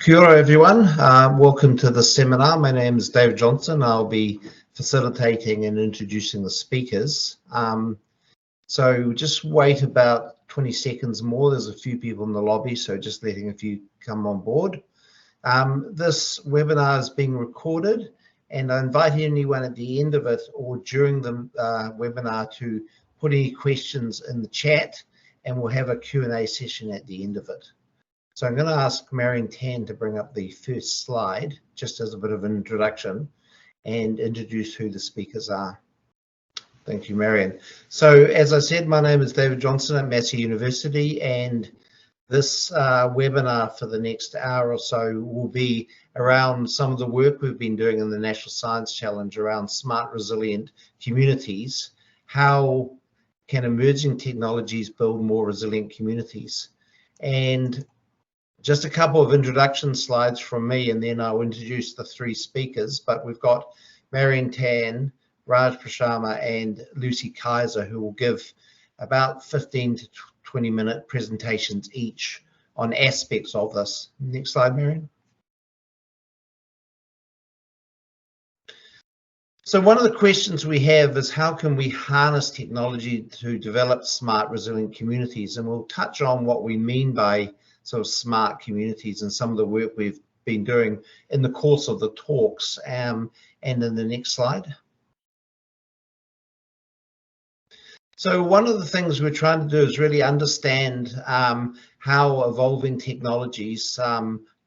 Kia ora everyone, welcome to the seminar. My name is David Johnston. I'll be facilitating and introducing the speakers. So just wait about 20 seconds more. There's a few people in the lobby, so just letting a few come on board. This webinar is being recorded, and I invite anyone at the end of it or during the webinar to put any questions in the chat, and we'll have a Q&A session at the end of it. So I'm going to ask Marion Tan to bring up the first slide, just as a bit of an introduction, and introduce who the speakers are. Thank you, Marion. So as I said, my name is David Johnston at Massey University, and this webinar for the next hour or so will be around some of the work we've been doing in the National Science Challenge around smart, resilient communities. How can emerging technologies build more resilient communities? And just a couple of introduction slides from me, and then I'll introduce the three speakers. But we've got Marion Tan, Raj Prasanna, and Lucy Kaiser, who will give about 15 to 20-minute presentations each on aspects of this. Next slide, Marion. So one of the questions we have is how can we harness technology to develop smart, resilient communities? And we'll touch on what we mean by sort of smart communities and some of the work we've been doing in the course of the talks. And in the next slide. So one of the things we're trying to do is really understand how evolving technologies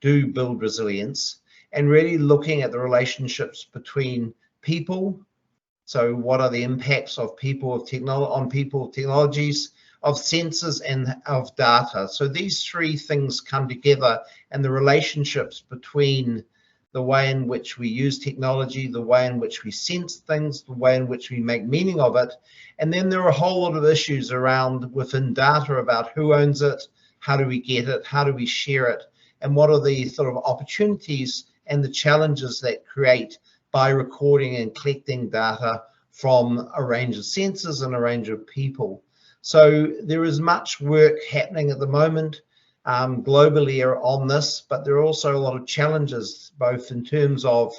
do build resilience, and really looking at the relationships between people. So what are the impacts of technologies, of sensors, and of data? So these three things come together, and the relationships between the way in which we use technology, the way in which we sense things, the way in which we make meaning of it. And then there are a whole lot of issues around within data about who owns it, how do we get it, how do we share it, and what are the sort of opportunities and the challenges that create by recording and collecting data from a range of sensors and a range of people. So there is much work happening at the moment globally on this, but there are also a lot of challenges, both in terms of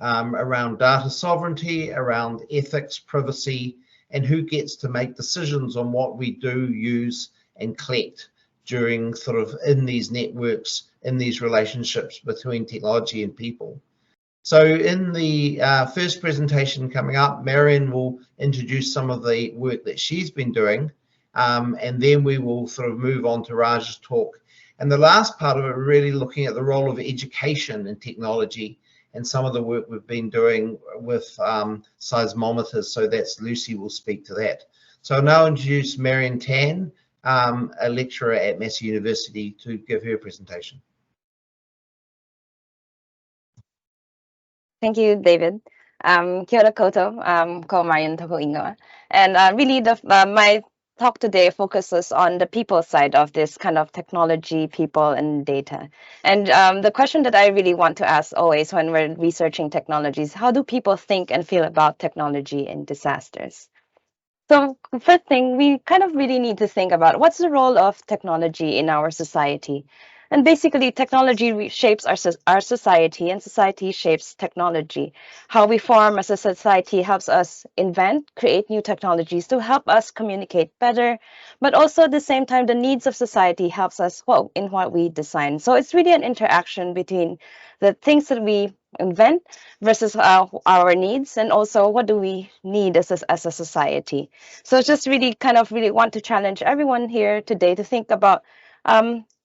around data sovereignty, around ethics, privacy, and who gets to make decisions on what we do, use, and collect during sort of in these networks, in these relationships between technology and people. So in the first presentation coming up, Marion will introduce some of the work that she's been doing, and then we will sort of move on to Raj's talk. And the last part of it, really looking at the role of education and technology and some of the work we've been doing with seismometers. So that's Lucy will speak to that. So I'll now introduce Marion Tan, a lecturer at Massey University, to give her presentation. Thank you, David. Kia ora koutou, ko Marion toko ingoa. And really, my talk today focuses on the people side of this kind of technology, people, and data. And the question that I really want to ask always when we're researching technologies, how do people think and feel about technology in disasters? So the first thing, we kind of really need to think about what's the role of technology in our society. And basically, technology shapes our society, and society shapes technology. How we form as a society helps us invent, create new technologies to help us communicate better, but also at the same time, the needs of society helps us in what we design. So it's really an interaction between the things that we invent versus our needs, and also what do we need as a society. So just really want to challenge everyone here today to think about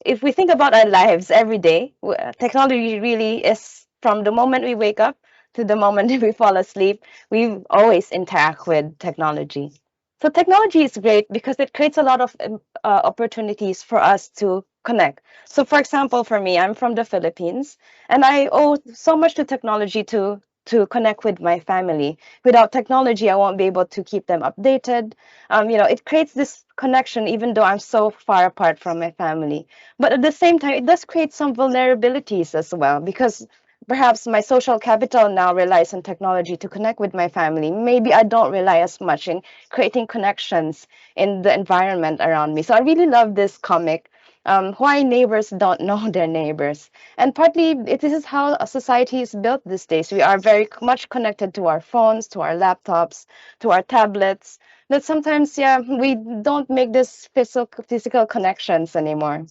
if we think about our lives every day, technology really is from the moment we wake up to the moment we fall asleep, we always interact with technology. So technology is great because it creates a lot of opportunities for us to connect. So for example, for me, I'm from the Philippines, and I owe so much to technology to connect with my family. Without technology, I won't be able to keep them updated. It creates this connection even though I'm so far apart from my family. But at the same time, it does create some vulnerabilities as well, because perhaps my social capital now relies on technology to connect with my family. Maybe I don't rely as much in creating connections in the environment around me. So I really love this comic why neighbors don't know their neighbors. And partly, this is how a society is built these days. We are very much connected to our phones, to our laptops, to our tablets, that sometimes, yeah, we don't make this physical connections anymore.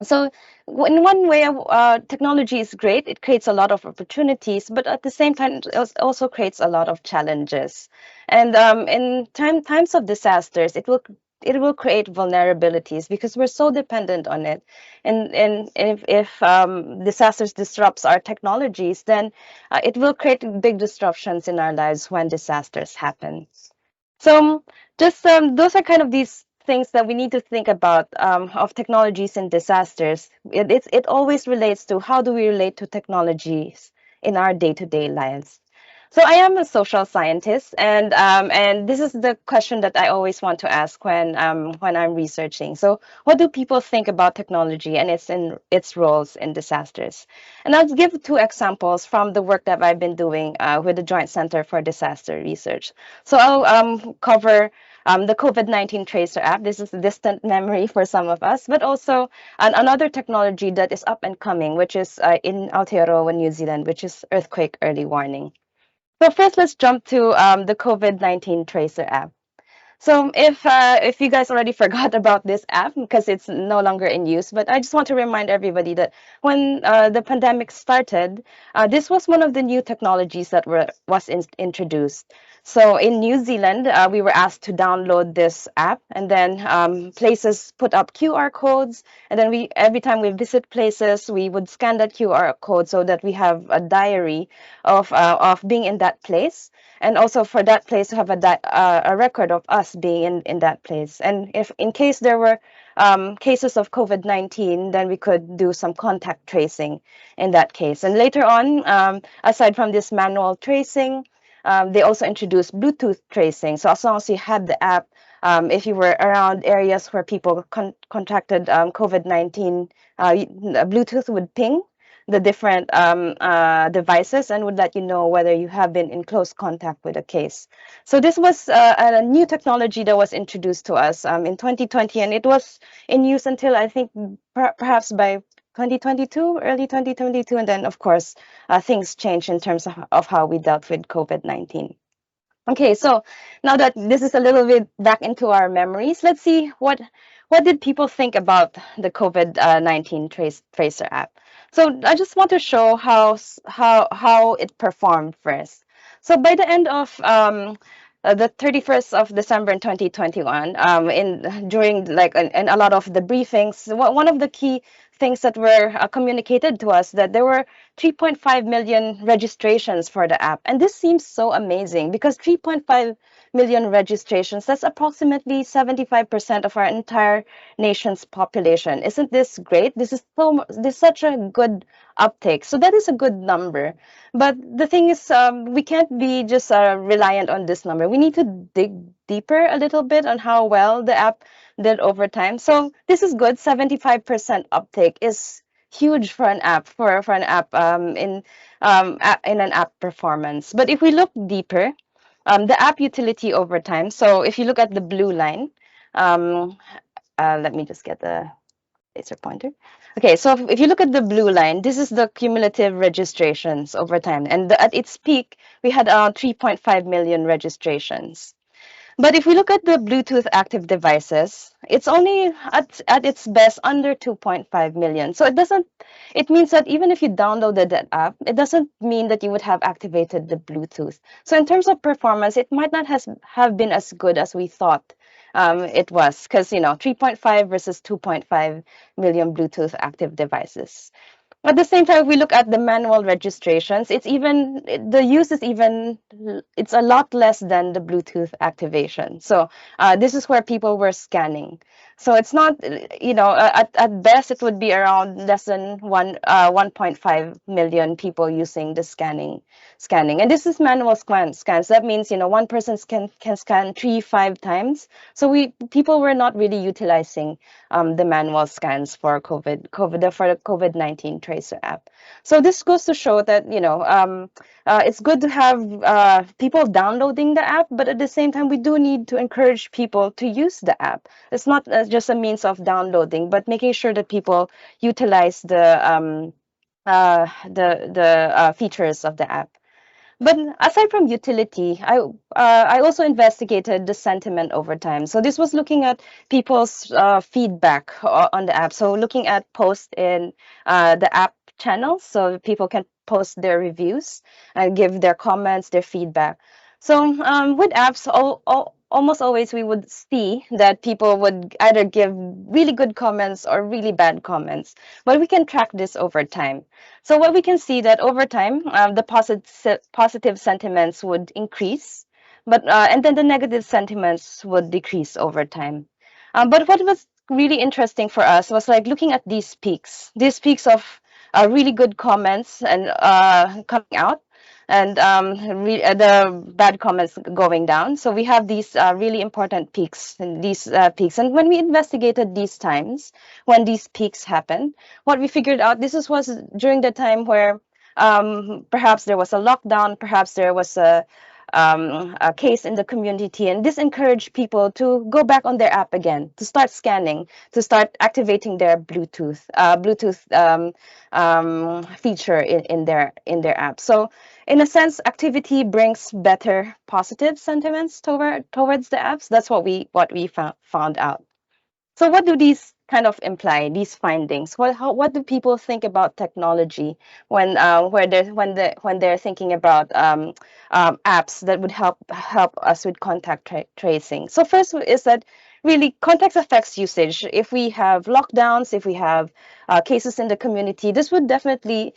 So in one way, technology is great. It creates a lot of opportunities, but at the same time, it also creates a lot of challenges. And in times of disasters, it will create vulnerabilities because we're so dependent on it. And if disasters disrupts our technologies, then it will create big disruptions in our lives when disasters happen. So just those are kind of these things that we need to think about of technologies and disasters. It always relates to how do we relate to technologies in our day-to-day lives. So I am a social scientist, and this is the question that I always want to ask when I'm researching. So what do people think about technology and its roles in disasters? And I'll give two examples from the work that I've been doing with the Joint Center for Disaster Research. So I'll cover the COVID-19 Tracer app. This is a distant memory for some of us, but also another technology that is up and coming, which is in Aotearoa, New Zealand, which is earthquake early warning. So first, let's jump to the COVID-19 Tracer app. So if you guys already forgot about this app because it's no longer in use, but I just want to remind everybody that when the pandemic started, this was one of the new technologies that was introduced. So in New Zealand, we were asked to download this app, and then places put up QR codes, and then we every time we visit places, we would scan that QR code so that we have a diary of being in that place, and also for that place to have a record of us being in that place. And if in case there were cases of COVID-19, then we could do some contact tracing in that case. And later on, aside from this manual tracing, they also introduced Bluetooth tracing. So as long as you had the app, if you were around areas where people contracted COVID-19, Bluetooth would ping the different devices and would let you know whether you have been in close contact with a case. So this was a new technology that was introduced to us in 2020, and it was in use until I think perhaps by 2022, early 2022, and then of course things changed in terms of how we dealt with COVID-19. Okay, so now that this is a little bit back into our memories, let's see what did people think about the COVID-19 Tracer app. So I just want to show how it performed first. So by the end of the 31st of December in 2021, in during like in a lot of the briefings, one of the key things that were communicated to us that there were 3.5 million registrations for the app. And this seems so amazing because 3.5 million registrations, that's approximately 75% of our entire nation's population. Isn't this great? This is such a good uptake. So that is a good number. But the thing is, we can't be just reliant on this number. We need to dig deeper a little bit on how well the app did over time. So this is good. 75% uptake is huge for an app for an app in an app performance. But if we look deeper, the app utility over time. So if you look at the blue line, let me just get the laser pointer. Okay, so if you look at the blue line, this is the cumulative registrations over time, and at its peak, we had 3.5 million registrations. But if we look at the Bluetooth active devices, it's only at its best under 2.5 million. So it means that even if you downloaded that app, it doesn't mean that you would have activated the Bluetooth. So in terms of performance, it might not have been as good as we thought it was, because 3.5 versus 2.5 million Bluetooth active devices. At the same time, if we look at the manual registrations, the use is it's a lot less than the Bluetooth activation. So this is where people were scanning. So it's not, at best, it would be around less than 1.5 million people using the scanning. And this is manual scans. That means, one person can scan 3-5 times. So people were not really utilizing the manual scans for for the COVID-19 Tracer app. So this goes to show that it's good to have people downloading the app, but at the same time we do need to encourage people to use the app. It's just a means of downloading, but making sure that people utilize the features of the app. But aside from utility, I also investigated the sentiment over time. So this was looking at people's feedback on the app. So looking at posts in the app channels, so people can post their reviews and give their comments, their feedback. So with apps, almost always we would see that people would either give really good comments or really bad comments. But we can track this over time. So what we can see that over time, the positive sentiments would increase, but and then the negative sentiments would decrease over time. But what was really interesting for us was like looking at these peaks of really good comments and coming out, and the bad comments going down. So we have these really important peaks, and these peaks. And when we investigated these times, when these peaks happened, what we figured out, was during the time where perhaps there was a lockdown, perhaps there was a case in the community, and this encouraged people to go back on their app again, to start scanning, to start activating their Bluetooth feature in their app. So in a sense, activity brings better positive sentiments towards the apps. That's what we found out. So what do these kind of imply, these findings? What do people think about technology when when they're thinking about apps that would help us with contact tracing? So first is that really context affects usage. If we have lockdowns, if we have cases in the community, this would definitely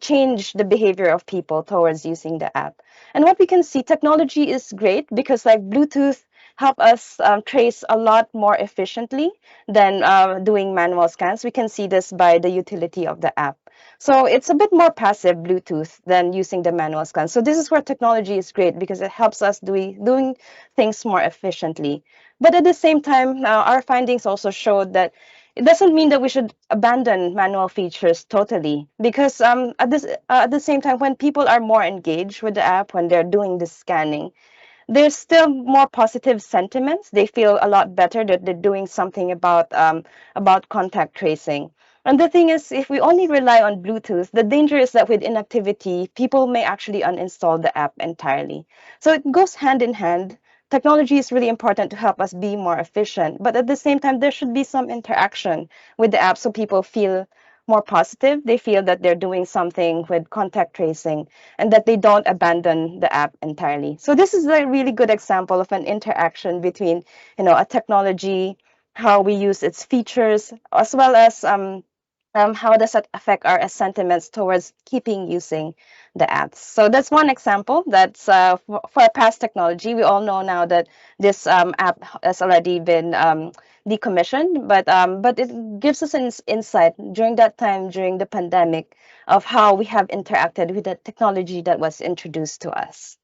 change the behavior of people towards using the app. And what we can see, technology is great because like Bluetooth help us trace a lot more efficiently than doing manual scans. We can see this by the utility of the app. So it's a bit more passive Bluetooth than using the manual scan. So this is where technology is great because it helps us doing things more efficiently. But at the same time, our findings also showed that it doesn't mean that we should abandon manual features totally, because at the same time, when people are more engaged with the app, when they're doing the scanning, there's still more positive sentiments. They feel a lot better that they're doing something about contact tracing. And the thing is, if we only rely on Bluetooth, the danger is that with inactivity, people may actually uninstall the app entirely. So it goes hand in hand. Technology is really important to help us be more efficient, but at the same time, there should be some interaction with the app so people feel more positive. They feel that they're doing something with contact tracing and that they don't abandon the app entirely. So this is a really good example of an interaction between, a technology, how we use its features, as well as how does that affect our sentiments towards keeping using the apps. So that's one example. That's for past technology. We all know now that this app has already been decommissioned, but it gives us an insight during that time, during the pandemic, of how we have interacted with the technology that was introduced to us.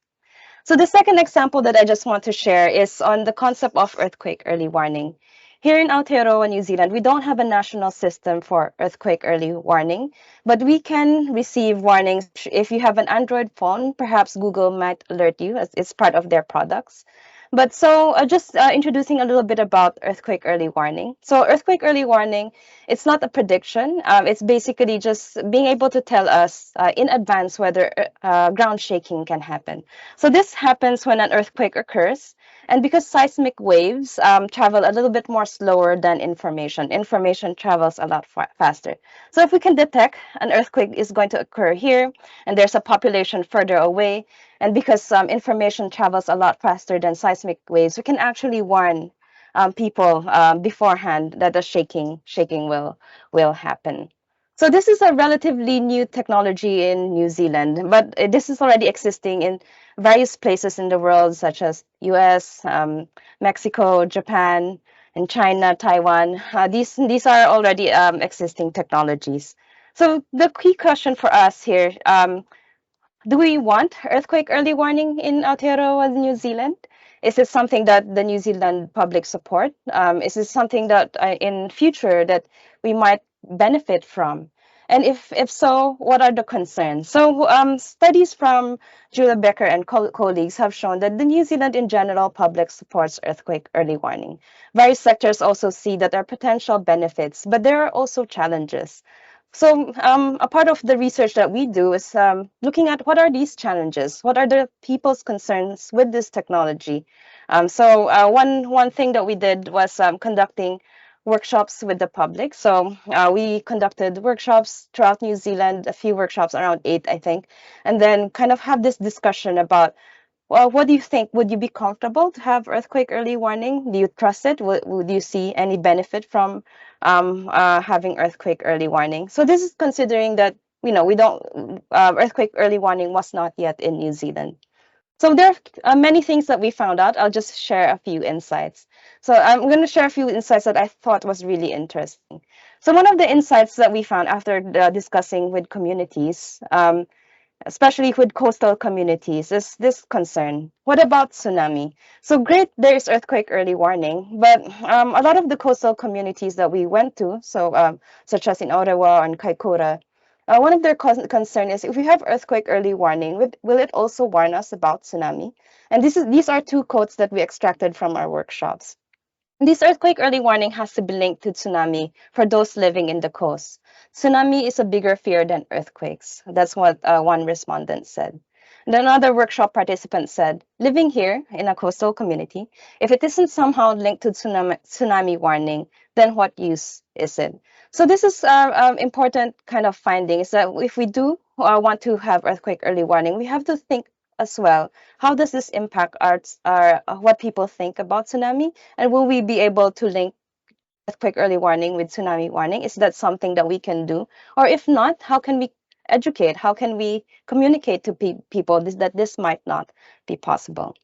So the second example that I just want to share is on the concept of earthquake early warning. Here in Aotearoa, New Zealand, we don't have a national system for earthquake early warning, but we can receive warnings. If you have an Android phone, perhaps Google might alert you as it's part of their products. But so just introducing a little bit about earthquake early warning. So earthquake early warning, it's not a prediction. It's basically just being able to tell us in advance whether ground shaking can happen. So this happens when an earthquake occurs. And because seismic waves travel a little bit more slower than information, information travels a lot faster. So if we can detect an earthquake is going to occur here, and there's a population further away, and because information travels a lot faster than seismic waves, we can actually warn people beforehand that the shaking will happen. So this is a relatively new technology in New Zealand, but this is already existing in various places in the world, such as US, Mexico, Japan, and China, Taiwan. These are already existing technologies. So the key question for us here, do we want earthquake early warning in Aotearoa, New Zealand? Is it something that the New Zealand public support? Is it something that in future that we might benefit from? And if so, what are the concerns? So studies from Julia Becker and colleagues have shown that the New Zealand in general public supports earthquake early warning. Various sectors also see that there are potential benefits, but there are also challenges. So a part of the research that we do is looking at what are these challenges? What are the people's concerns with this technology? One thing that we did was conducting workshops with the public. So we conducted workshops throughout New Zealand, a few workshops, around 8, I think, and then kind of have this discussion about, well, what do you think? Would you be comfortable to have earthquake early warning? Do you trust it? Would you see any benefit from having earthquake early warning? So this is considering that, we don't, earthquake early warning was not yet in New Zealand. So there are many things that we found out. I'll just share a few insights. So I'm going to share a few insights that I thought was really interesting. So one of the insights that we found after discussing with communities, especially with coastal communities, is this concern. What about tsunami? So great, there's earthquake early warning, but a lot of the coastal communities that we went to, such as in Ottawa and Kaikoura, one of their concern is if we have earthquake early warning, will it also warn us about tsunami? And these are two quotes that we extracted from our workshops. This earthquake early warning has to be linked to tsunami for those living in the coast. Tsunami is a bigger fear than earthquakes. That's what one respondent said. And another workshop participant said, living here in a coastal community, if it isn't somehow linked to tsunami warning, then what use is it? So this is important kind of finding, is that if we do want to have earthquake early warning, we have to think as well, how does this impact our what people think about tsunami? And will we be able to link earthquake early warning with tsunami warning? Is that something that we can do? Or if not, how can we educate? How can we communicate to people that this might not be possible?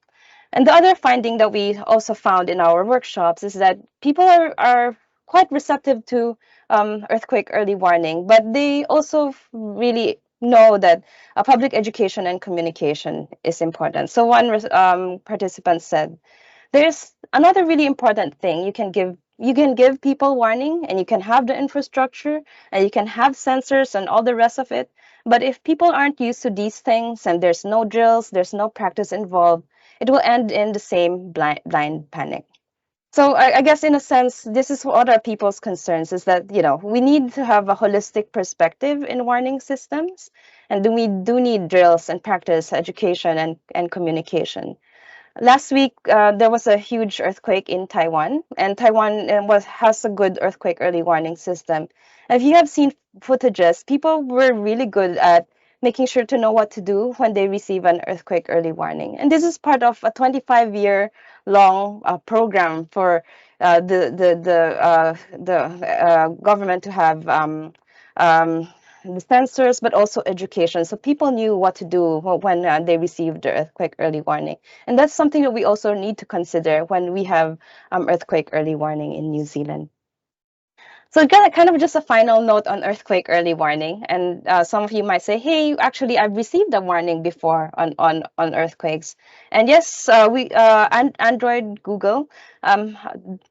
And the other finding that we also found in our workshops is that people are quite receptive to earthquake early warning, but they also really know that public education and communication is important. So one participant said, there's another really important thing. You can give people warning, and you can have the infrastructure, and you can have sensors and all the rest of it. But if people aren't used to these things and there's no drills, there's no practice involved, it will end in the same blind panic. So I guess in a sense, this is what are people's concerns, is that, we need to have a holistic perspective in warning systems, and we do need drills and practice, education and communication. Last week, there was a huge earthquake in Taiwan, and Taiwan has a good earthquake early warning system. If you have seen footages, people were really good at making sure to know what to do when they receive an earthquake early warning. And this is part of a 25-year long program for the government to have the sensors, but also education. So people knew what to do when they received the earthquake early warning. And that's something that we also need to consider when we have earthquake early warning in New Zealand. So kind of just a final note on earthquake early warning. And some of you might say, hey, actually, I've received a warning before on earthquakes. And yes, Android, Google,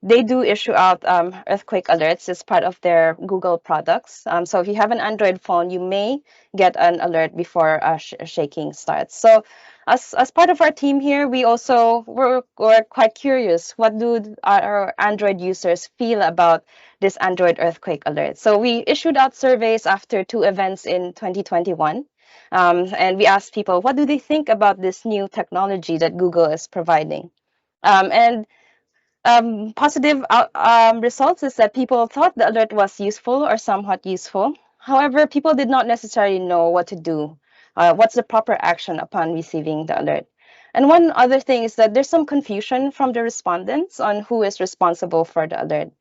they do issue out earthquake alerts as part of their Google products. So if you have an Android phone, you may get an alert before shaking starts. So as part of our team here, we also were quite curious. What do our Android users feel about this Android earthquake alert? So we issued out surveys after 2 events in 2021. And we asked people, what do they think about this new technology that Google is providing? And positive results is that people thought the alert was useful or somewhat useful. However, people did not necessarily know what to do. What's the proper action upon receiving the alert? And one other thing is that there's some confusion from the respondents on who is responsible for the alert.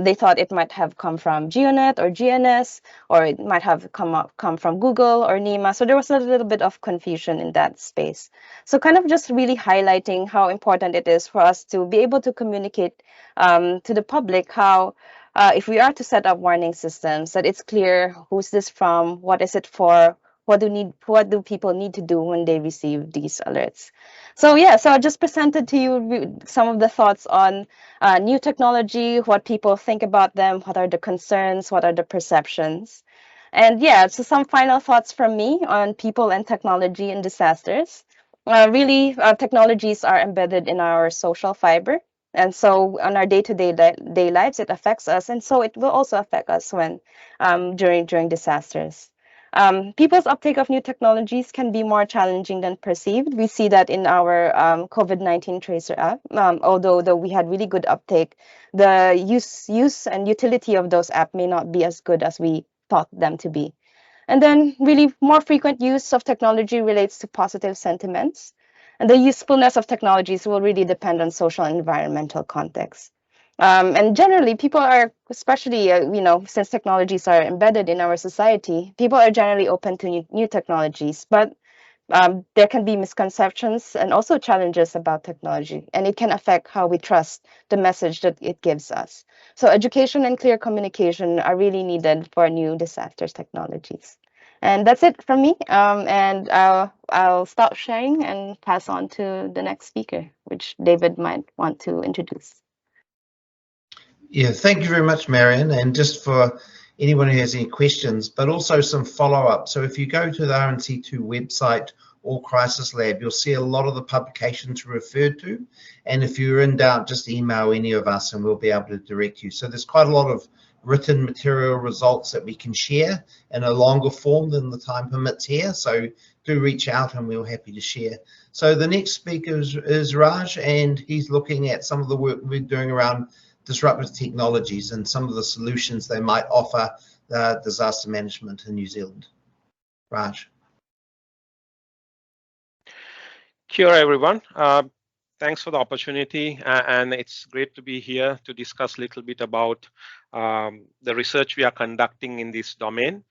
They thought it might have come from GeoNet or GNS, or it might have come from Google or NEMA. So there was a little bit of confusion in that space. So kind of just really highlighting how important it is for us to be able to communicate to the public how if we are to set up warning systems, that it's clear who's this from, what is it for, what do people need to do when they receive these alerts. So yeah, so I just presented to you some of the thoughts on new technology, what people think about them, what are the concerns, what are the perceptions. And yeah, so some final thoughts from me on people and technology in disasters. Really, technologies are embedded in our social fiber. And so on our day-to-day day lives, it affects us. And so it will also affect us when during disasters. People's uptake of new technologies can be more challenging than perceived. We see that in our COVID-19 tracer app. Although we had really good uptake, the use and utility of those apps may not be as good as we thought them to be. And then really more frequent use of technology relates to positive sentiments. And the usefulness of technologies will really depend on social and environmental context. And generally, people are, especially, since technologies are embedded in our society, people are generally open to new technologies. But there can be misconceptions and also challenges about technology, and it can affect how we trust the message that it gives us. So education and clear communication are really needed for new disasters technologies. And that's it from me. And I'll stop sharing and pass on to the next speaker, which David might want to introduce. Yeah, thank you very much, Marion. And just for anyone who has any questions, but also some follow-up. So if you go to the RNC2 website or Crisis Lab, you'll see a lot of the publications referred to. And if you're in doubt, just email any of us and we'll be able to direct you. So there's quite a lot of written material results that we can share in a longer form than the time permits here. So do reach out and we're happy to share. So the next speaker is Raj, and he's looking at some of the work we're doing around disruptive technologies and some of the solutions they might offer disaster management in New Zealand. Raj. Kia ora, everyone. Thanks for the opportunity, and it's great to be here to discuss a little bit about the research we are conducting in this domain.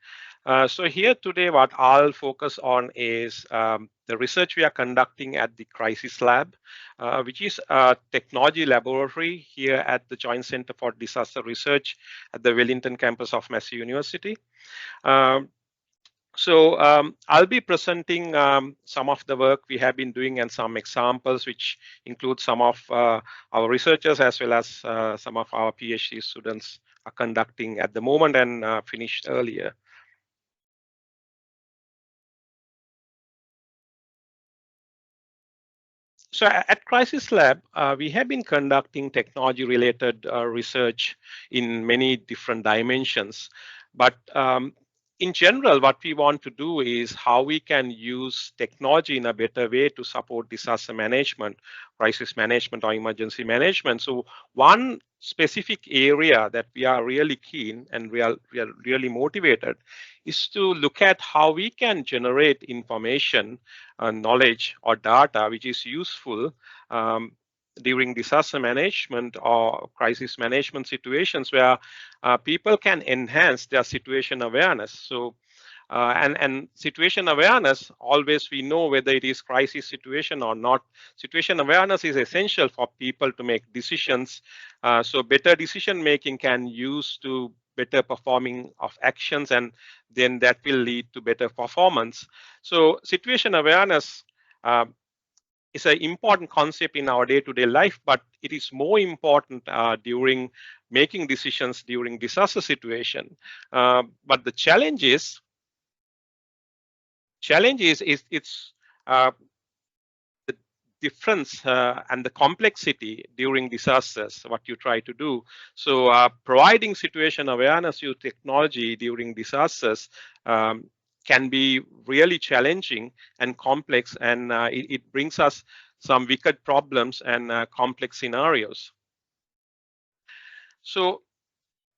So here today, what I'll focus on is the research we are conducting at the Crisis Lab, which is a technology laboratory here at the Joint Center for Disaster Research at the Wellington campus of Massey University. So I'll be presenting some of the work we have been doing and some examples, which include some of our researchers as well as some of our PhD students are conducting at the moment and finished earlier. So at Crisis Lab, we have been conducting technology-related research in many different dimensions. But in general, what we want to do is how we can use technology in a better way to support disaster management, crisis management, or emergency management. So one specific area that we are really keen and we are really motivated is to look at how we can generate information, knowledge, or data which is useful during disaster management or crisis management situations where people can enhance their situation awareness. So, and situation awareness, always we know whether it is crisis situation or not. Situation awareness is essential for people to make decisions. So better decision making can use to better performing of actions, and then that will lead to better performance. So situation awareness is an important concept in our day-to-day life, but it is more important during making decisions during disaster situation. But the challenge is it's the difference and the complexity during disasters, what you try to do. So providing situation awareness through technology during disasters can be really challenging and complex, and it brings us some wicked problems and complex scenarios. So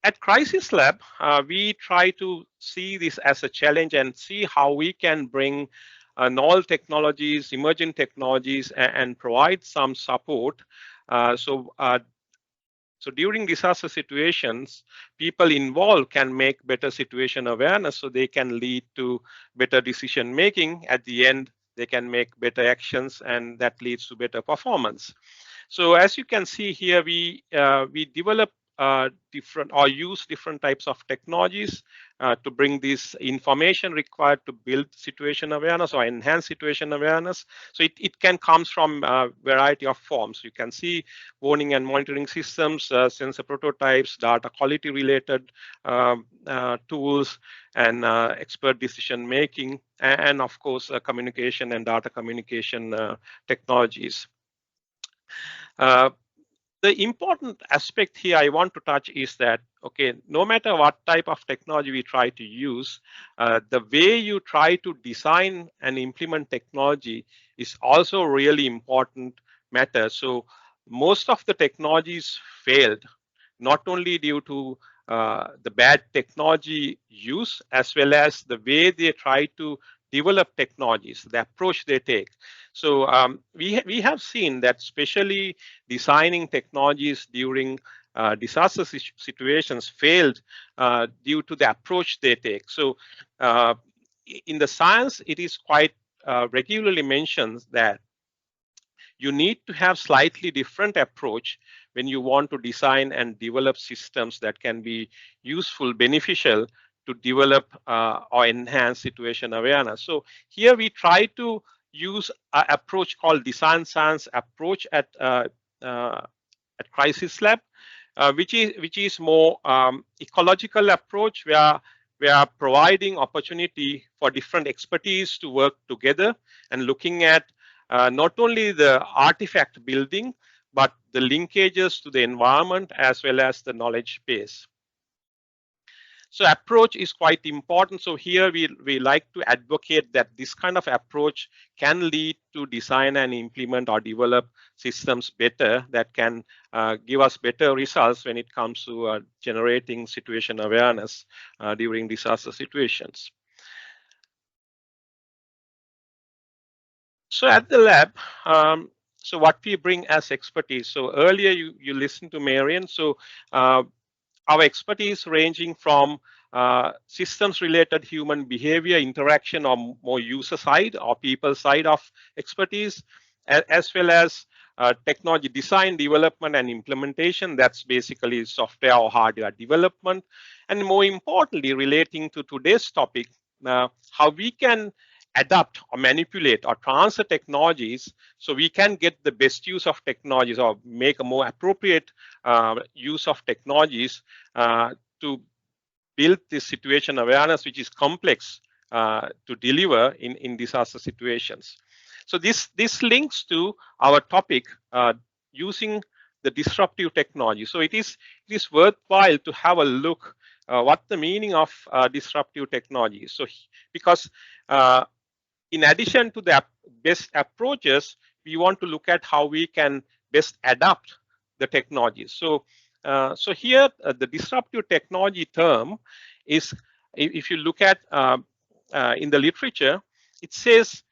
at Crisis Lab, we try to see this as a challenge and see how we can bring novel technologies, emerging technologies, and provide some support. So during disaster situations, people involved can make better situation awareness, so they can lead to better decision making. At the end, they can make better actions, and that leads to better performance. So as you can see here, we develop different or use different types of technologies to bring this information required to build situation awareness or enhance situation awareness. So it can come from a variety of forms. You can see warning and monitoring systems, sensor prototypes, data quality related tools, and expert decision making, and of course communication and data communication technologies. The important aspect here I want to touch is that, okay, no matter what type of technology we try to use, the way you try to design and implement technology is also really important matter. So most of the technologies failed, not only due to the bad technology use, as well as the way they try to develop technologies, the approach they take. So we have seen that especially designing technologies during disaster situations failed due to the approach they take. So in the science, it is quite regularly mentioned that you need to have slightly different approach when you want to design and develop systems that can be useful, beneficial to develop or enhance situation awareness. So here we try to use an approach called design science approach at Crisis Lab, which is more ecological approach where we are providing opportunity for different expertise to work together and looking at not only the artifact building, but the linkages to the environment as well as the knowledge base. So approach is quite important. So here we like to advocate that this kind of approach can lead to design and implement or develop systems better that can give us better results when it comes to generating situation awareness during disaster situations. So at the lab, so what we bring as expertise. So earlier you listened to Marion. So our expertise ranging from systems related human behavior interaction or more user side or people side of expertise, as well as technology design, development and implementation. That's basically software or hardware development. And more importantly, relating to today's topic, how we can adapt or manipulate or transfer technologies so we can get the best use of technologies or make a more appropriate use of technologies to build this situation awareness, which is complex to deliver in disaster situations. So this links to our topic, using the disruptive technology. So it is worthwhile to have a look what the meaning of disruptive technology is. So because in addition to the best approaches, we want to look at how we can best adapt the technologies. So, so here the disruptive technology term is, if you look at in the literature, it says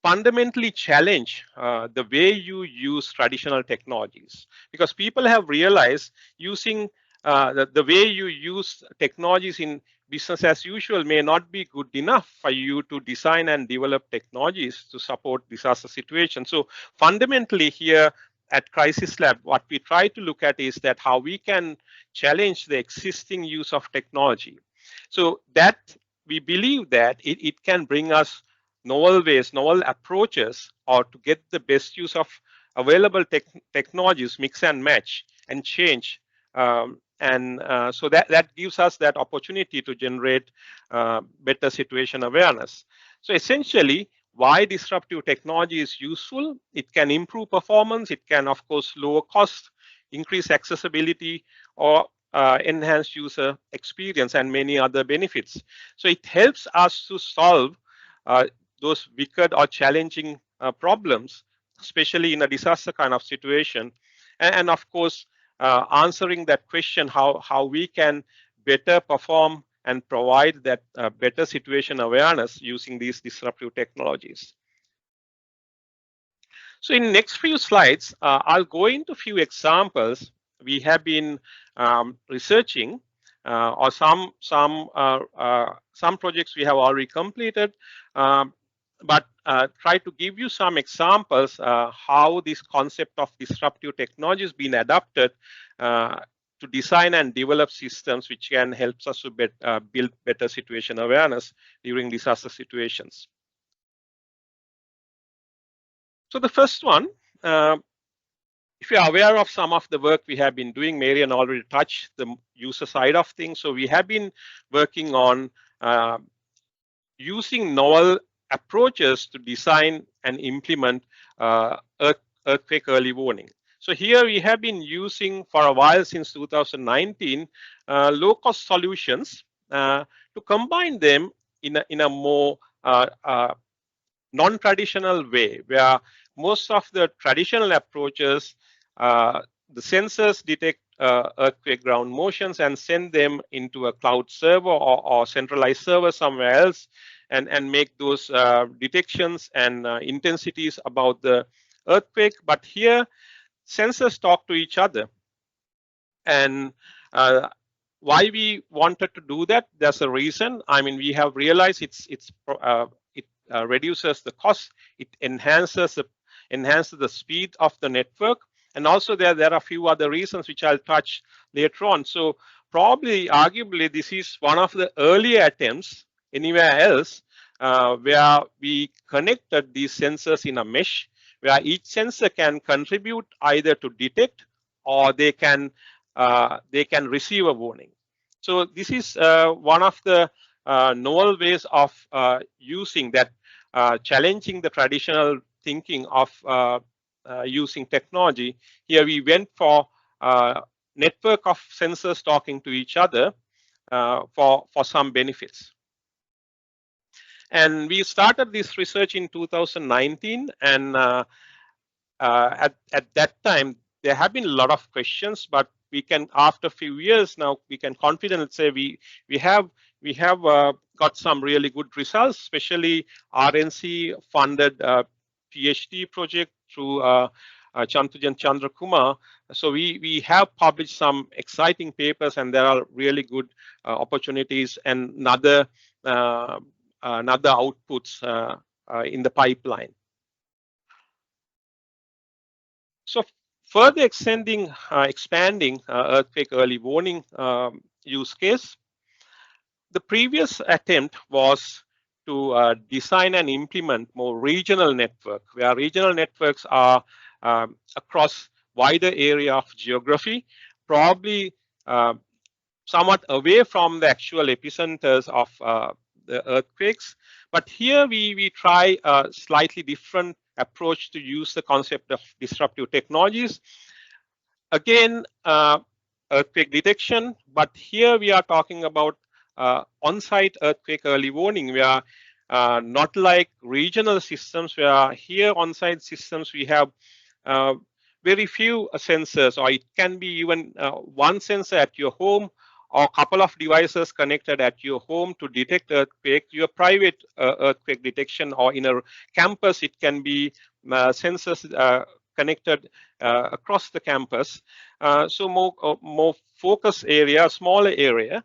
fundamentally challenge the way you use traditional technologies, because people have realized using the way you use technologies in business as usual may not be good enough for you to design and develop technologies to support disaster situations. So fundamentally here at Crisis Lab, what we try to look at is that how we can challenge the existing use of technology. So that we believe that it can bring us novel ways, novel approaches, or to get the best use of available technologies, mix and match and change. So that gives us that opportunity to generate better situation awareness. So essentially, why disruptive technology is useful? It can improve performance. It can, of course, lower cost, increase accessibility, or enhance user experience and many other benefits. So it helps us to solve those wicked or challenging problems, especially in a disaster kind of situation. And of course, answering that question, how we can better perform and provide that better situation awareness using these disruptive technologies. So in next few slides, I'll go into a few examples we have been researching, or some projects we have already completed, but try to give you some examples how this concept of disruptive technology has been adapted to design and develop systems which can help us to build better situation awareness during disaster situations. So the first one, if you are aware of some of the work we have been doing, Marion already touched the user side of things. So we have been working on using novel approaches to design and implement earthquake early warning. So here we have been using for a while, since 2019, low-cost solutions to combine them in a more non-traditional way, where most of the traditional approaches, the sensors detect earthquake ground motions and send them into a cloud server or centralized server somewhere else, and make those detections and intensities about the earthquake. But here, sensors talk to each other. And why we wanted to do that, there's a reason. I mean, we have realized it reduces the cost, it enhances the speed of the network, and also there are a few other reasons which I'll touch later on. So probably, arguably, this is one of the earlier attempts anywhere else where we connected these sensors in a mesh, where each sensor can contribute either to detect or they can receive a warning. So this is one of the novel ways of using that, challenging the traditional thinking of using technology. Here we went for network of sensors talking to each other for some benefits. And we started this research in 2019, and at that time there have been a lot of questions, but we can, after a few years now, we can confidently say we have got some really good results, especially RNC funded PhD project through Chantujan Chandrakumar. So we have published some exciting papers, and there are really good opportunities and other outputs in the pipeline. So further expanding earthquake early warning use case, the previous attempt was to design and implement more regional network, where regional networks are across wider area of geography, probably somewhat away from the actual epicenters of the earthquakes. But here we try a slightly different approach to use the concept of disruptive technologies. Again, earthquake detection, but here we are talking about on-site earthquake early warning. We are not like regional systems, where here on-site systems we have very few sensors, or it can be even one sensor at your home, or a couple of devices connected at your home to detect earthquake, your private earthquake detection, or in a campus, it can be sensors connected across the campus. So more focus area, smaller area.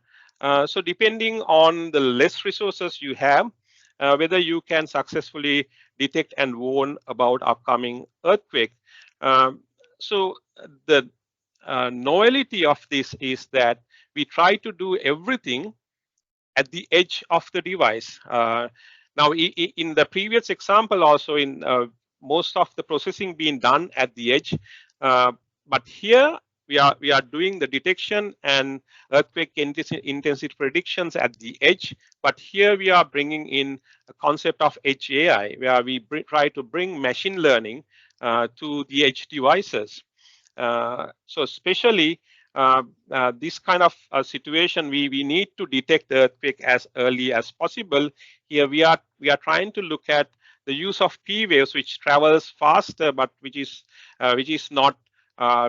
So depending on the less resources you have, whether you can successfully detect and warn about upcoming earthquake. So the novelty of this is that we try to do everything at the edge of the device. Now, in the previous example, also in most of the processing being done at the edge, but here we are doing the detection and earthquake intensity predictions at the edge. But here we are bringing in a concept of edge AI, where we try to bring machine learning to the edge devices. So especially this kind of situation, we need to detect the earthquake as early as possible. Here we are trying to look at the use of P waves, which travels faster, but which is not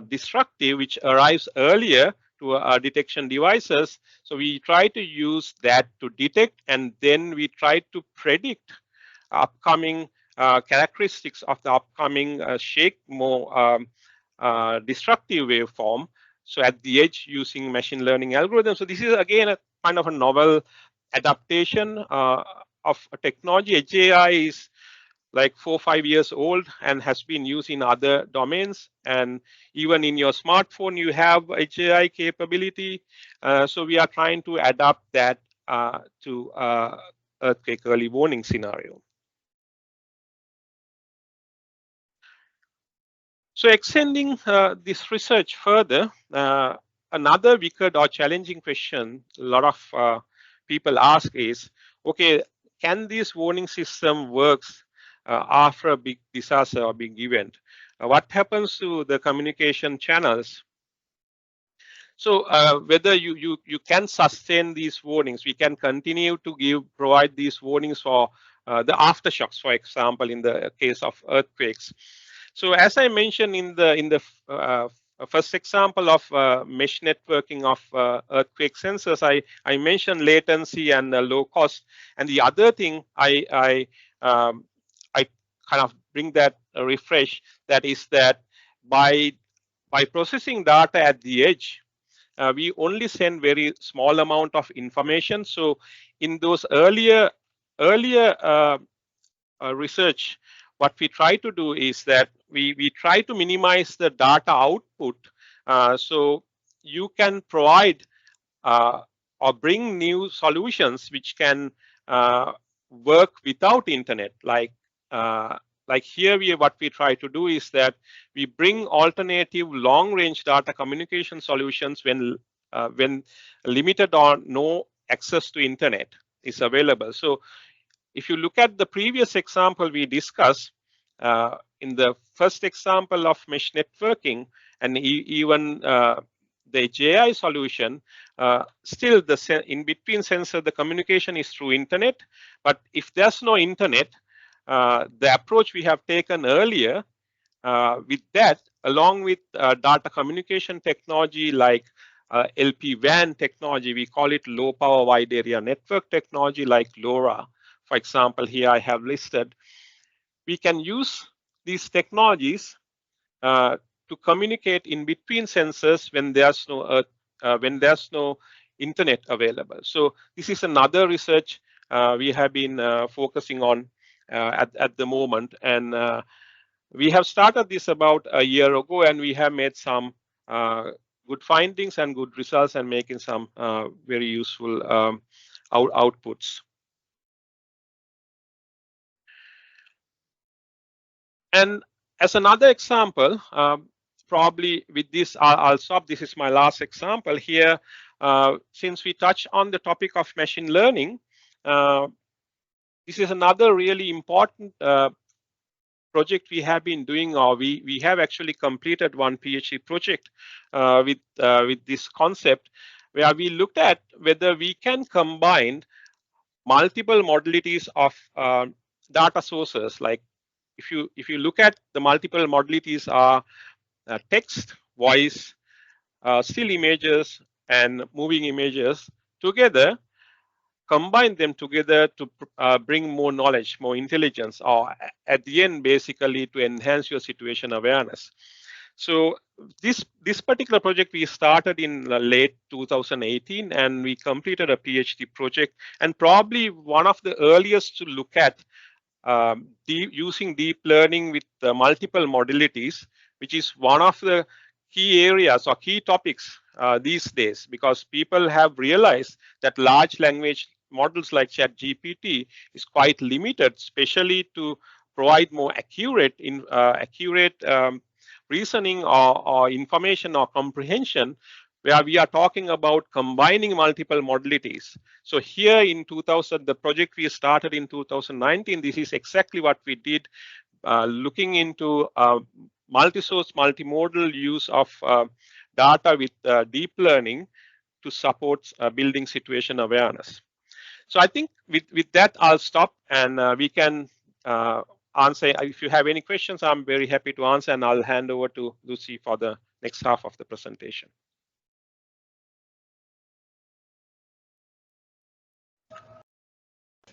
destructive, which arrives earlier to detection devices. So we try to use that to detect, and then we try to predict upcoming characteristics of the upcoming shake more destructive waveform. So at the edge, using machine learning algorithms. So this is again a kind of a novel adaptation of a technology. Edge AI is like 4 or 5 years old and has been used in other domains, and even in your smartphone you have HAI capability. So we are trying to adapt that to earthquake early warning scenario. So extending this research further, another wicked or challenging question a lot of people ask is, okay, can this warning system works after a big disaster or big event? What happens to the communication channels? So whether you can sustain these warnings, we can continue to provide these warnings for the aftershocks, for example, in the case of earthquakes. So as I mentioned in the first example of mesh networking of earthquake sensors, I mentioned latency and low cost. And the other thing I kind of bring that refresh, that is that by processing data at the edge, we only send very small amount of information. So in those earlier research, what we try to do is that we try to minimize the data output, so you can provide or bring new solutions which can work without internet. Like here, what we try to do is that we bring alternative long-range data communication solutions when limited or no access to internet is available. So if you look at the previous example we discussed, in the first example of mesh networking and even the JI solution, still the in between sensor, the communication is through internet. But if there's no internet, the approach we have taken earlier, with that, along with data communication technology like LPWAN technology, we call it low power wide area network technology like LoRa. For example, here I have listed. We can use these technologies to communicate in between sensors when there's no internet available. So this is another research we have been focusing on at the moment, and we have started this about a year ago, and we have made some good findings and good results, and making some very useful outputs. And as another example, probably with this, I'll stop. This is my last example here. Since we touched on the topic of machine learning, this is another really important project we have been doing, or we have actually completed one PhD project with this concept, where we looked at whether we can combine multiple modalities of data sources. Like if you look at the multiple modalities are text, voice, still images, and moving images together, combine them together to bring more knowledge, more intelligence, or at the end, basically to enhance your situation awareness. So this particular project we started in late 2018, and we completed a PhD project, and probably one of the earliest to look at using deep learning with multiple modalities, which is one of the key areas or key topics these days, because people have realized that large language models like ChatGPT is quite limited, especially to provide more accurate reasoning or information or comprehension, where we are talking about combining multiple modalities. So here in the project we started in 2019, this is exactly what we did, looking into multi-source, multimodal use of data with deep learning to support building situation awareness. So I think with that, I'll stop, and we can answer. If you have any questions, I'm very happy to answer, and I'll hand over to Lucy for the next half of the presentation.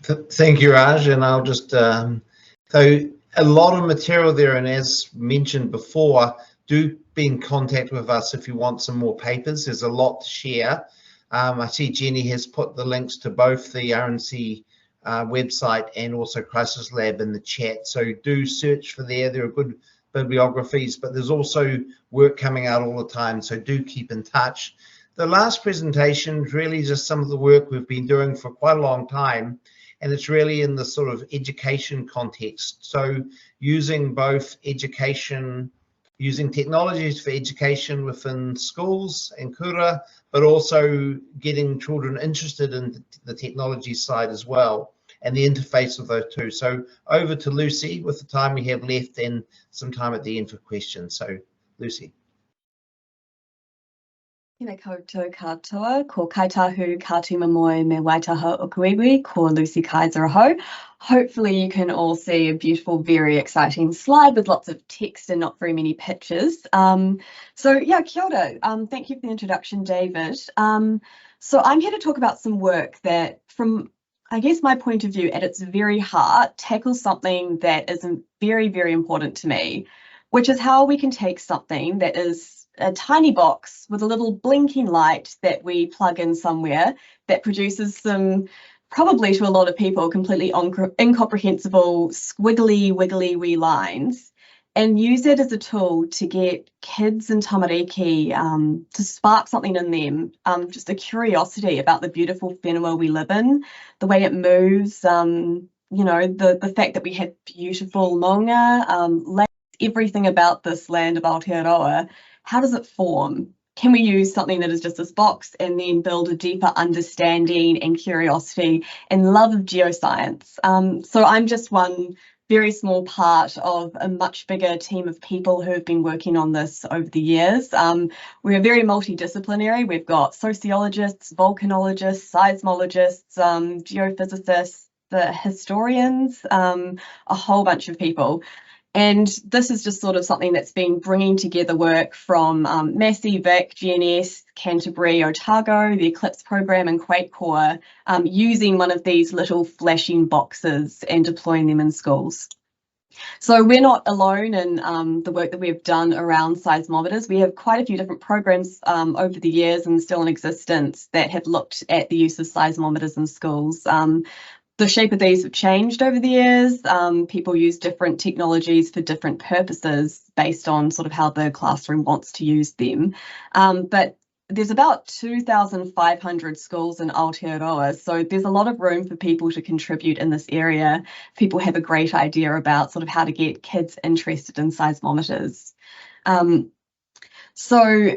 Thank you, Raj, and I'll just, so a lot of material there, and as mentioned before, do be in contact with us if you want some more papers. There's a lot to share. I see Jenny has put the links to both the RNC website and also Crisis Lab in the chat. So do search for there. There are good bibliographies, but there's also work coming out all the time. So do keep in touch. The last presentation is really just some of the work we've been doing for quite a long time. And it's really in the sort of education context. So using both education, using technologies for education within schools and kura, but also getting children interested in the technology side as well, and the interface of those two. So over to Lucy with the time we have left and some time at the end for questions. So Lucy. Tēnā koutou katoa, ko kaitahu kātuma moe me waitaha o kuiwi, ko Lucy Kaiser aho. Hopefully you can all see a beautiful, very exciting slide with lots of text and not very many pictures. So yeah, kia ora. Thank you for the introduction, David. So I'm here to talk about some work that, from I guess my point of view, at its very heart, tackles something that is very, very important to me, which is how we can take something that is a tiny box with a little blinking light that we plug in somewhere that produces some, probably to a lot of people, completely incomprehensible, squiggly, wiggly wee lines, and use it as a tool to get kids in tamariki to spark something in them, just a curiosity about the beautiful whenua we live in, the way it moves, you know, the fact that we have beautiful maunga, everything about this land of Aotearoa. How does it form? Can we use something that is just this box and then build a deeper understanding and curiosity and love of geoscience? So I'm just one very small part of a much bigger team of people who have been working on this over the years. We're very multidisciplinary. We've got sociologists, volcanologists, seismologists, geophysicists, the historians, a whole bunch of people. And this is just sort of something that's been bringing together work from Massey, Vic, GNS, Canterbury, Otago, the Eclipse program and Quake Core, using one of these little flashing boxes and deploying them in schools. So we're not alone in the work that we've done around seismometers. We have quite a few different programs over the years and still in existence that have looked at the use of seismometers in schools. The shape of these have changed over the years. People use different technologies for different purposes based on sort of how the classroom wants to use them. But there's about 2,500 schools in Aotearoa, so there's a lot of room for people to contribute in this area. People have a great idea about sort of how to get kids interested in seismometers. So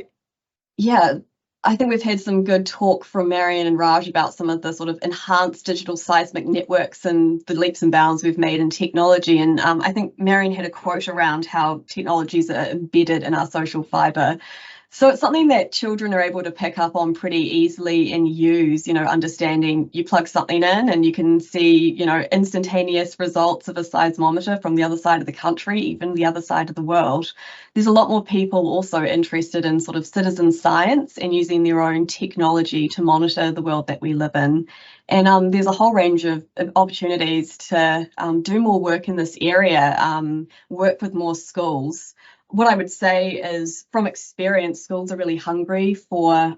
yeah, I think we've had some good talk from Marion and Raj about some of the sort of enhanced digital seismic networks and the leaps and bounds we've made in technology. And I think Marion had a quote around how technologies are embedded in our social fibre. So it's something that children are able to pick up on pretty easily and use, you know, understanding you plug something in and you can see, you know, instantaneous results of a seismometer from the other side of the country, even the other side of the world. There's a lot more people also interested in sort of citizen science and using their own technology to monitor the world that we live in. And there's a whole range of opportunities to do more work in this area, work with more schools. What I would say is, from experience, schools are really hungry for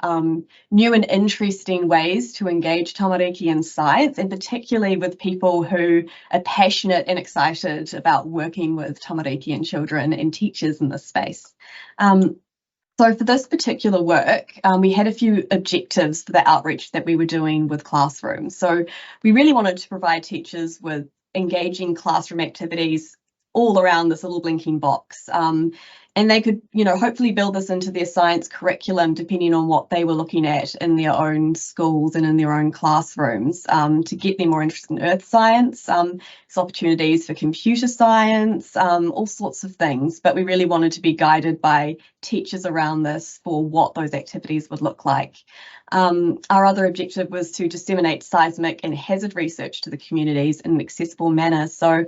new and interesting ways to engage tamariki in science, and particularly with people who are passionate and excited about working with tamariki and children and teachers in this space. So for this particular work, we had a few objectives for the outreach that we were doing with classrooms. So we really wanted to provide teachers with engaging classroom activities all around this little blinking box. And they could, you know, hopefully build this into their science curriculum depending on what they were looking at in their own schools and in their own classrooms, to get them more interested in earth science. There's opportunities for computer science, all sorts of things, but we really wanted to be guided by teachers around this for what those activities would look like. Our other objective was to disseminate seismic and hazard research to the communities in an accessible manner. So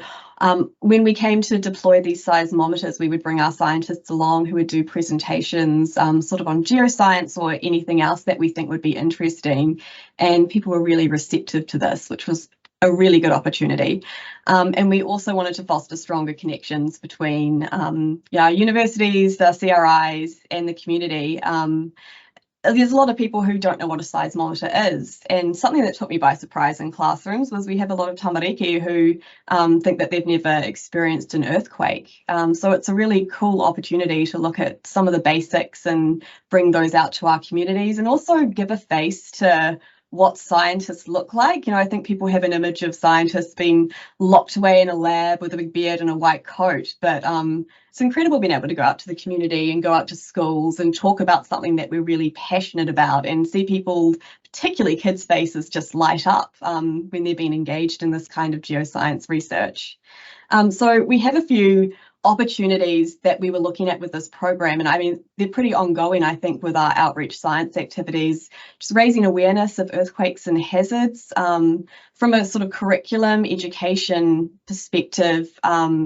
when we came to deploy these seismometers, we would bring our scientists along who would do presentations sort of on geoscience or anything else that we think would be interesting. And people were really receptive to this, which was a really good opportunity. And we also wanted to foster stronger connections between universities, the CRIs and the community. there's a lot of people who don't know what a seismometer is, and something that took me by surprise in classrooms was we have a lot of tamariki who think that they've never experienced an earthquake. So it's a really cool opportunity to look at some of the basics and bring those out to our communities, and also give a face to what scientists look like. You know, I think people have an image of scientists being locked away in a lab with a big beard and a white coat, but it's incredible being able to go out to the community and go out to schools and talk about something that we're really passionate about, and see people, particularly kids' faces, just light up when they're being engaged in this kind of geoscience research. So we have a few opportunities that we were looking at with this program, and I mean, they're pretty ongoing, I think, with our outreach science activities, just raising awareness of earthquakes and hazards from a sort of curriculum education perspective,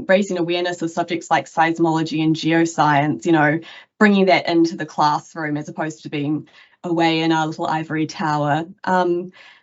raising awareness of subjects like seismology and geoscience, you know, bringing that into the classroom as opposed to being away in our little ivory tower.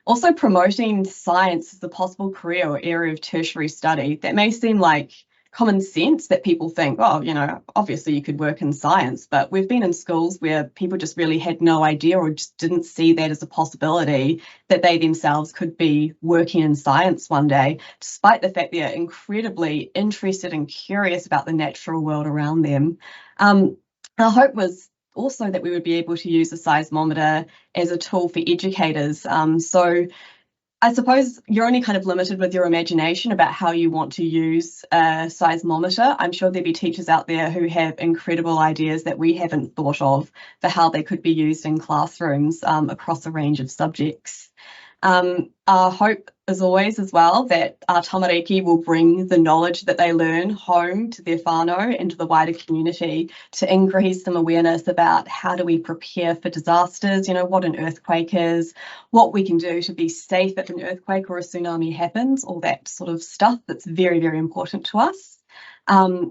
Also promoting science as a possible career or area of tertiary study. That may seem like common sense, that people think, oh, you know, obviously you could work in science, but we've been in schools where people just really had no idea or just didn't see that as a possibility, that they themselves could be working in science one day, despite the fact they're incredibly interested and curious about the natural world around them. Our hope was also that we would be able to use a seismometer as a tool for educators. So I suppose you're only kind of limited with your imagination about how you want to use a seismometer. I'm sure there'll be teachers out there who have incredible ideas that we haven't thought of for how they could be used in classrooms across a range of subjects. Our hope, as always, as well, that our tamariki will bring the knowledge that they learn home to their whānau and to the wider community, to increase some awareness about how do we prepare for disasters, you know, what an earthquake is, what we can do to be safe if an earthquake or a tsunami happens, all that sort of stuff that's very, very important to us.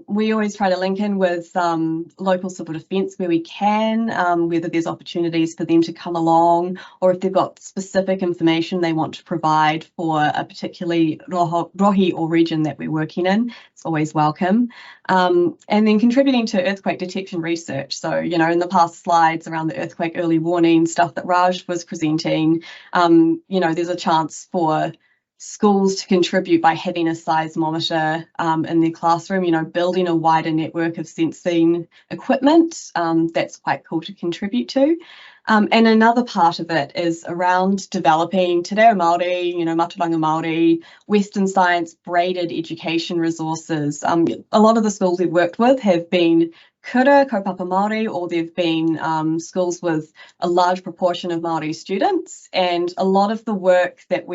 We always try to link in with local civil defence where we can, whether there's opportunities for them to come along, or if they've got specific information they want to provide for a particularly rohi or region that we're working in. It's always welcome. And then contributing to earthquake detection research. So, you know, in the past slides around the earthquake early warning stuff that Raj was presenting, you know, there's a chance for schools to contribute by having a seismometer in their classroom, you know, building a wider network of sensing equipment. That's quite cool to contribute to. And another part of it is around developing Te Reo Māori, you know, Mātauranga Māori, Western science braided education resources. A lot of the schools we've worked with have been kura, kaupapa Māori, or they've been schools with a large proportion of Māori students. And a lot of the work that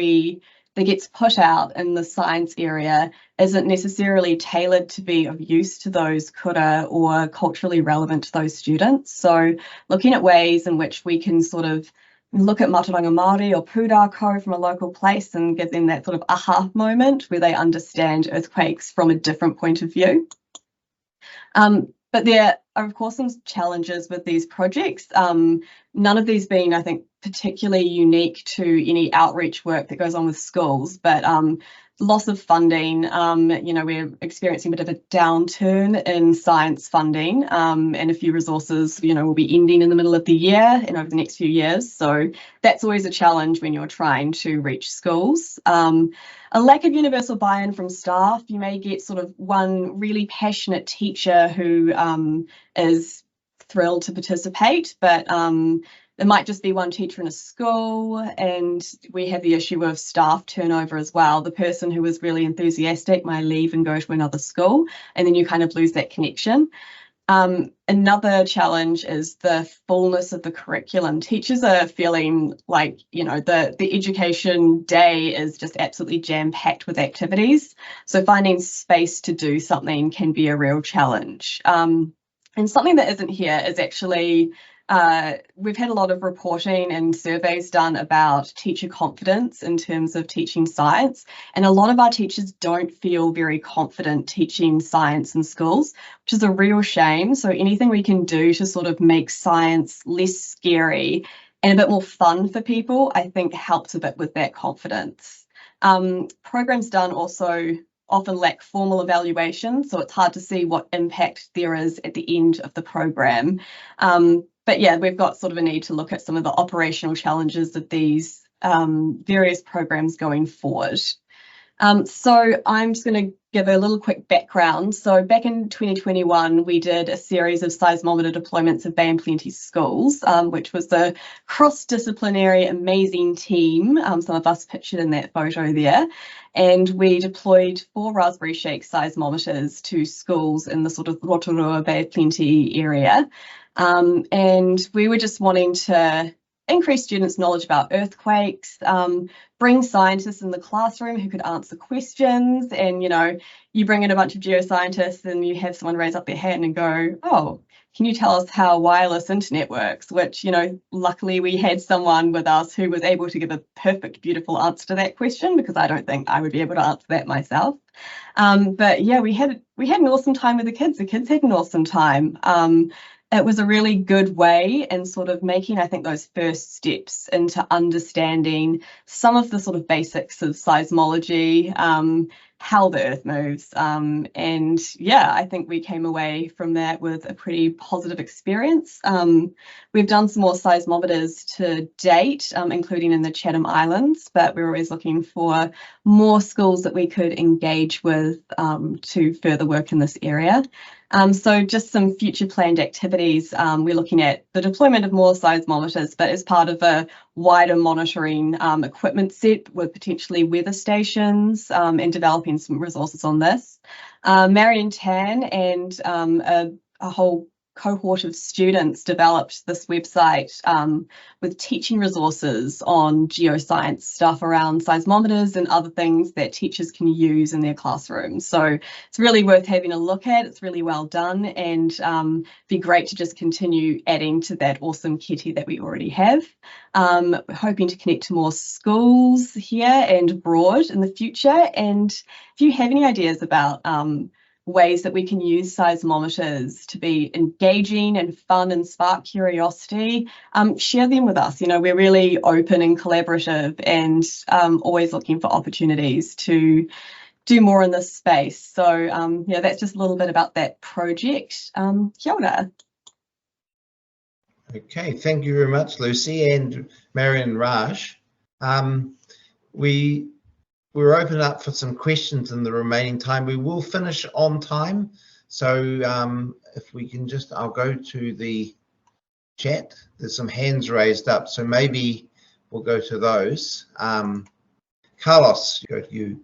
gets put out in the science area isn't necessarily tailored to be of use to those kura or culturally relevant to those students. So looking at ways in which we can sort of look at Mātauranga Māori or pūrākau from a local place and give them that sort of aha moment where they understand earthquakes from a different point of view. But there are, of course, some challenges with these projects. None of these being, I think, particularly unique to any outreach work that goes on with schools, but loss of funding. You know, we're experiencing a bit of a downturn in science funding, and a few resources, you know, will be ending in the middle of the year and over the next few years. So that's always a challenge when you're trying to reach schools. A lack of universal buy-in from staff. You may get sort of one really passionate teacher who is thrilled to participate, but there might just be one teacher in a school, and we have the issue of staff turnover as well. The person who was really enthusiastic might leave and go to another school, and then you kind of lose that connection. Another challenge is the fullness of the curriculum. Teachers are feeling like, you know, the education day is just absolutely jam-packed with activities. So finding space to do something can be a real challenge. And something that isn't here is actually we've had a lot of reporting and surveys done about teacher confidence in terms of teaching science, and a lot of our teachers don't feel very confident teaching science in schools, which is a real shame. So anything we can do to sort of make science less scary and a bit more fun for people, I think helps a bit with that confidence. Programs done also often lack formal evaluation, so it's hard to see what impact there is at the end of the program. but yeah, we've got sort of a need to look at some of the operational challenges of these various programs going forward. So I'm just going to give a little quick background. So back in 2021, we did a series of seismometer deployments of Bay and Plenty schools, which was a cross-disciplinary, amazing team. Some of us pictured in that photo there. And we deployed 4 Raspberry Shake seismometers to schools in the sort of Rotorua Bay of Plenty area. And we were just wanting to increase students' knowledge about earthquakes, bring scientists in the classroom who could answer questions. And, you know, you bring in a bunch of geoscientists and you have someone raise up their hand and go, oh, can you tell us how wireless internet works? Which, you know, luckily we had someone with us who was able to give a perfect, beautiful answer to that question, because I don't think I would be able to answer that myself. But yeah, we had an awesome time with the kids. The kids had an awesome time. It was a really good way in sort of making, I think, those first steps into understanding some of the sort of basics of seismology, how the earth moves. And yeah, I think we came away from that with a pretty positive experience. We've done some more seismometers to date, including in the Chatham Islands, but we're always looking for more schools that we could engage with to further work in this area. So just some future planned activities. We're looking at the deployment of more seismometers, but as part of a wider monitoring equipment set with potentially weather stations, and developing some resources on this. Marion Tan and a whole cohort of students developed this website with teaching resources on geoscience stuff around seismometers and other things that teachers can use in their classrooms. So it's really worth having a look at. It's really well done, and be great to just continue adding to that awesome kitty that we already have. We're hoping to connect to more schools here and abroad in the future. And if you have any ideas about ways that we can use seismometers to be engaging and fun and spark curiosity, share them with us. You know, we're really open and collaborative, and always looking for opportunities to do more in this space. So yeah, that's just a little bit about that project. Kia ora. Okay, thank you very much, Lucy and Marion and Raj. We're open up for some questions in the remaining time. We will finish on time. So if we can just, I'll go to the chat. There's some hands raised up, so maybe we'll go to those. Carlos, you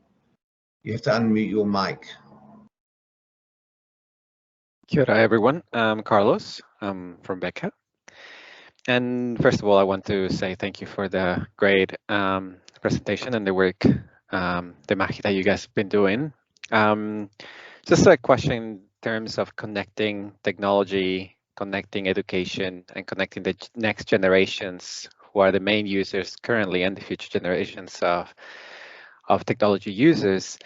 have to unmute your mic. Kia ora, everyone. I'm Carlos. I'm from Becca. And first of all, I want to say thank you for the great presentation and the work, the mahi that you guys have been doing. Just a question in terms of connecting technology, connecting education, and connecting the next generations who are the main users currently and the future generations of technology users.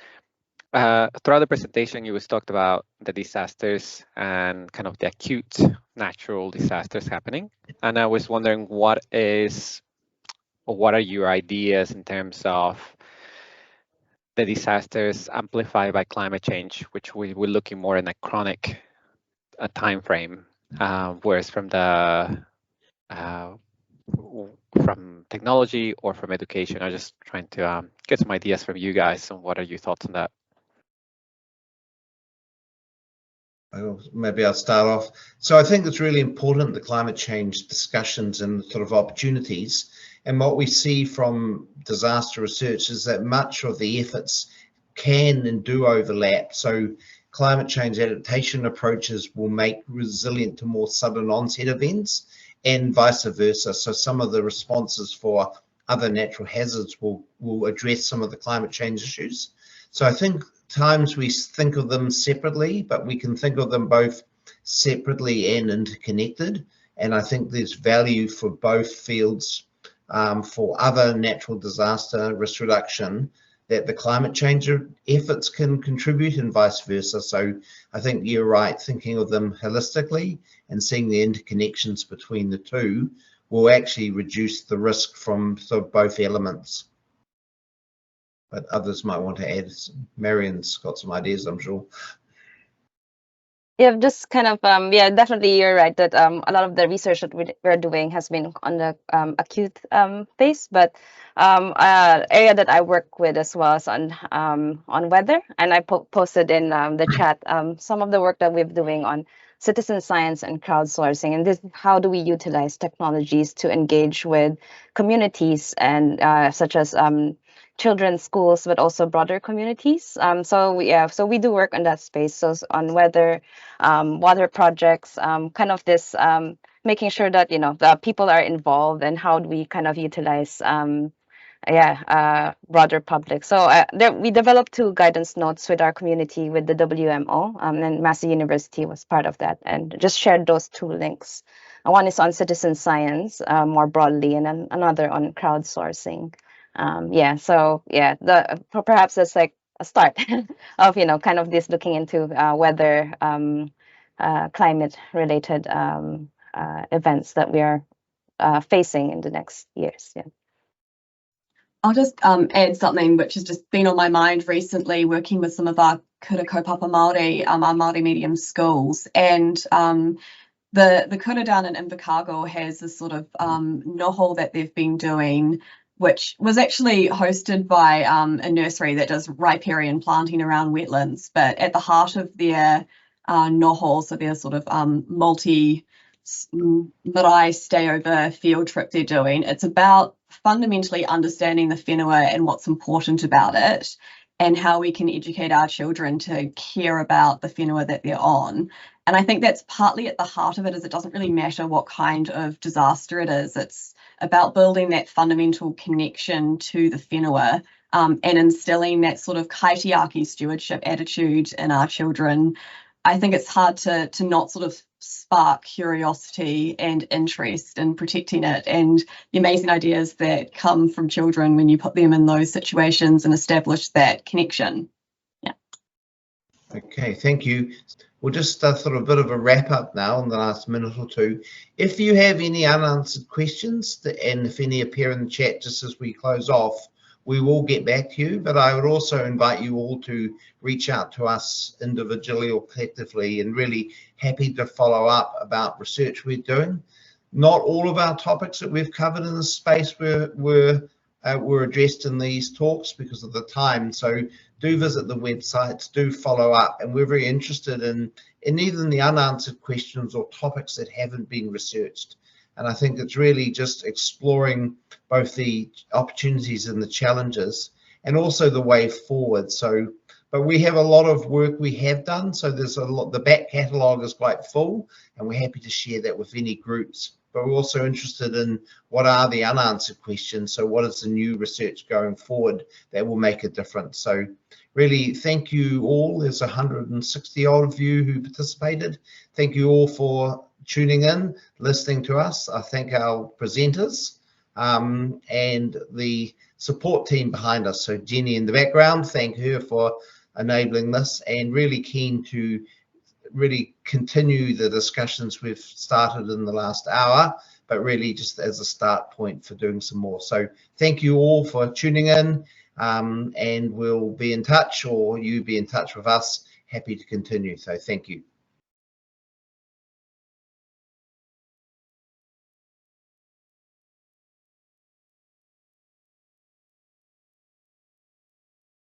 Throughout the presentation, you was talked about the disasters and kind of the acute natural disasters happening. And I was wondering what are your ideas in terms of the disasters amplified by climate change, which we're looking more in a chronic time frame, whereas from technology or from education. I'm just trying to get some ideas from you guys, and what are your thoughts on that? Maybe I'll start off. So I think it's really important, the climate change discussions and sort of opportunities. And what we see from disaster research is that much of the efforts can and do overlap. So climate change adaptation approaches will make resilient to more sudden onset events and vice versa. So some of the responses for other natural hazards will address some of the climate change issues. So I think times we think of them separately, but we can think of them both separately and interconnected. And I think there's value for both fields, for other natural disaster risk reduction, that the climate change efforts can contribute and vice versa. So I think you're right, thinking of them holistically and seeing the interconnections between the two will actually reduce the risk from sort of both elements. But others might want to add. Marion's got some ideas, I'm sure. Yeah, just kind of yeah, definitely you're right that a lot of the research that we're doing has been on the acute phase, but area that I work with as well is on weather, and I posted in the chat some of the work that we're doing on citizen science and crowdsourcing, and this how do we utilize technologies to engage with communities and such as children's schools, but also broader communities. So we do work on that space. So on weather, water projects, kind of this making sure that the people are involved and how do we kind of utilize broader public. So we developed 2 guidance notes with our community with the WMO, and Massey University was part of that, and just shared those 2 links. One is on citizen science more broadly, and then another on crowdsourcing. Perhaps that's like a start of kind of this looking into weather, climate related events that we are facing in the next years. Yeah. I'll just add something which has just been on my mind recently, working with some of our kura kaupapa Māori, our Māori medium schools, and the kura down in Invercargill has this sort of noho that they've been doing, which was actually hosted by a nursery that does riparian planting around wetlands, but at the heart of their noho, so their sort of multi-marae stay-over field trip they're doing, it's about fundamentally understanding the whenua and what's important about it, and how we can educate our children to care about the whenua that they're on. And I think that's partly at the heart of it, is it doesn't really matter what kind of disaster it is. It's about building that fundamental connection to the whenua, and instilling that sort of kaitiaki stewardship attitude in our children. I think it's hard to not sort of spark curiosity and interest in protecting it, and the amazing ideas that come from children when you put them in those situations and establish that connection. Yeah. Okay, thank you. We'll just sort of a bit of a wrap up now in the last minute or 2. If you have any unanswered questions, and if any appear in the chat just as we close off, we will get back to you, but I would also invite you all to reach out to us individually or collectively, and really happy to follow up about research we're doing. Not all of our topics that we've covered in this space were addressed in these talks because of the time, so do visit the websites, do follow up, and we're very interested in even the unanswered questions or topics that haven't been researched. And I think it's really just exploring both the opportunities and the challenges, and also the way forward. So, but we have a lot of work we have done. So there's a lot, the back catalogue is quite full, and we're happy to share that with any groups. But we're also interested in what are the unanswered questions. So what is the new research going forward that will make a difference? So really, thank you all. There's 160 odd of you who participated. Thank you all for tuning in, listening to us. I thank our presenters and the support team behind us. So Jenny in the background, thank her for enabling this, and really keen to really continue the discussions we've started in the last hour, but really just as a start point for doing some more. So thank you all for tuning in, and we'll be in touch, or you be in touch with us. Happy to continue. So thank you.